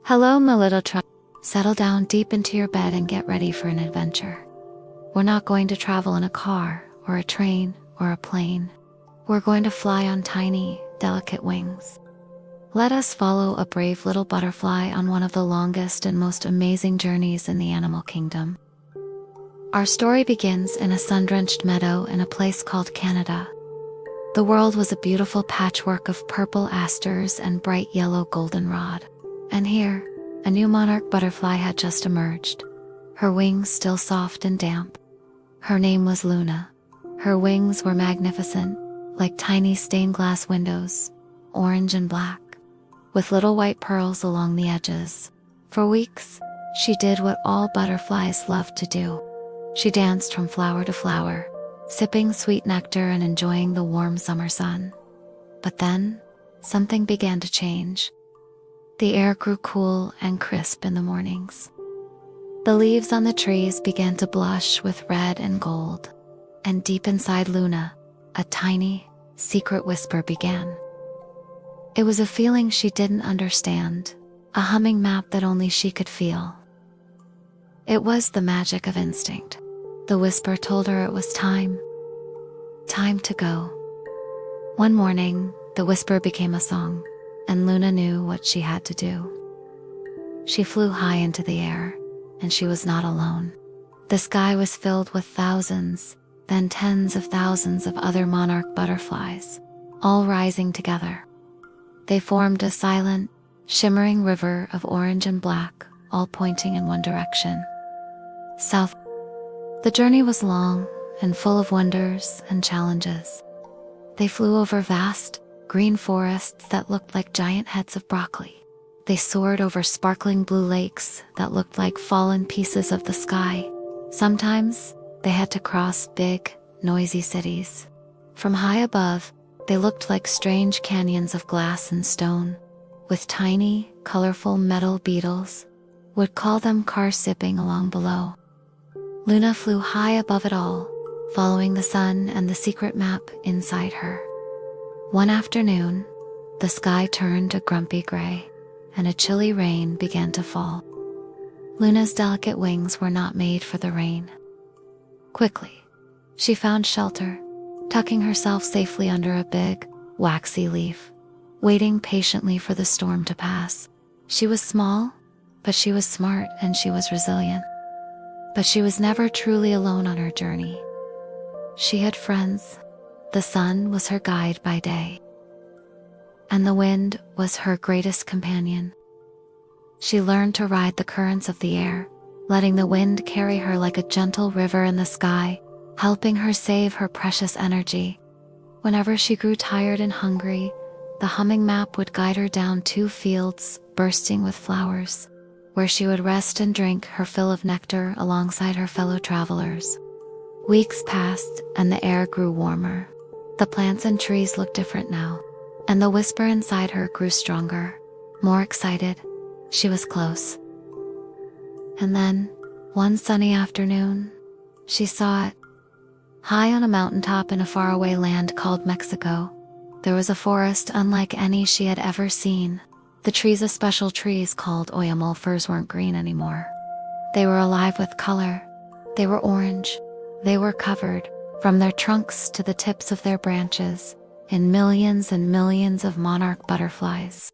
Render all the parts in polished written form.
Hello, my little trunk. Settle down deep into your bed and get ready for an adventure. We're not going to travel in a car, or a train, or a plane. We're going to fly on tiny, delicate wings. Let us follow a brave little butterfly on one of the longest and most amazing journeys in the animal kingdom. Our story begins in a sun-drenched meadow in a place called Canada. The world was a beautiful patchwork of purple asters and bright yellow goldenrod. And here, a new monarch butterfly had just emerged, her wings still soft and damp. Her name was Luna. Her wings were magnificent, like tiny stained glass windows, orange and black, with little white pearls along the edges. For weeks, she did what all butterflies love to do. She danced from flower to flower, sipping sweet nectar and enjoying the warm summer sun. But then, something began to change. The air grew cool and crisp in the mornings. The leaves on the trees began to blush with red and gold, and deep inside Luna, a tiny, secret whisper began. It was a feeling she didn't understand, a humming map that only she could feel. It was the magic of instinct. The whisper told her it was time to go. One morning, the whisper became a song, and Luna knew what she had to do. She flew high into the air, and she was not alone. The sky was filled with thousands, then tens of thousands of other monarch butterflies, all rising together. They formed a silent, shimmering river of orange and black, all pointing in one direction: south. The journey was long and full of wonders and challenges. They flew over vast, green forests that looked like giant heads of broccoli. They soared over sparkling blue lakes that looked like fallen pieces of the sky. Sometimes, they had to cross big, noisy cities. From high above, they looked like strange canyons of glass and stone, with tiny, colorful metal beetles. Would call them cars zipping along below. Luna flew high above it all, following the sun and the secret map inside her. One afternoon, the sky turned a grumpy gray, and a chilly rain began to fall. Luna's delicate wings were not made for the rain. Quickly, she found shelter, tucking herself safely under a big, waxy leaf, waiting patiently for the storm to pass. She was small, but she was smart and she was resilient. But she was never truly alone on her journey. She had friends. The sun was her guide by day, and the wind was her greatest companion. She learned to ride the currents of the air, letting the wind carry her like a gentle river in the sky, helping her save her precious energy. Whenever she grew tired and hungry, the humming map would guide her down 2 fields bursting with flowers, where she would rest and drink her fill of nectar alongside her fellow travelers. Weeks passed and the air grew warmer. The plants and trees looked different now, and the whisper inside her grew stronger, more excited. She was close. And then, one sunny afternoon, she saw it. High on a mountaintop in a faraway land called Mexico, there was a forest unlike any she had ever seen. The trees, special trees called oyamulfers, weren't green anymore. They were alive with color. They were orange. They were covered, from their trunks to the tips of their branches, in millions and millions of monarch butterflies.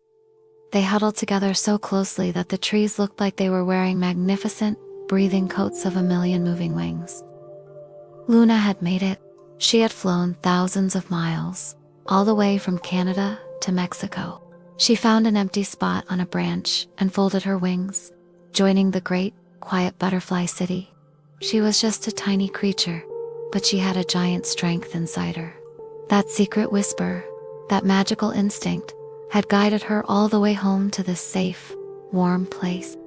They huddled together so closely that the trees looked like they were wearing magnificent, breathing coats of a million moving wings. Luna had made it. She had flown thousands of miles, all the way from Canada to Mexico. She found an empty spot on a branch and folded her wings, joining the great, quiet butterfly city. She was just a tiny creature, but she had a giant strength inside her. That secret whisper, that magical instinct, had guided her all the way home to this safe, warm place.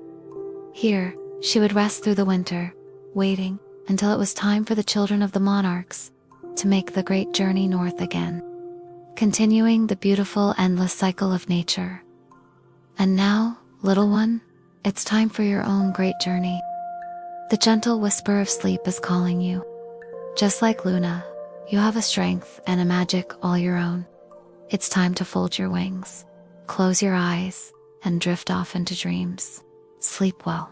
Here, she would rest through the winter, waiting until it was time for the children of the monarchs to make the great journey north again, continuing the beautiful, endless cycle of nature. And now, little one, it's time for your own great journey. The gentle whisper of sleep is calling you. Just like Luna, you have a strength and a magic all your own. It's time to fold your wings, close your eyes, and drift off into dreams. Sleep well.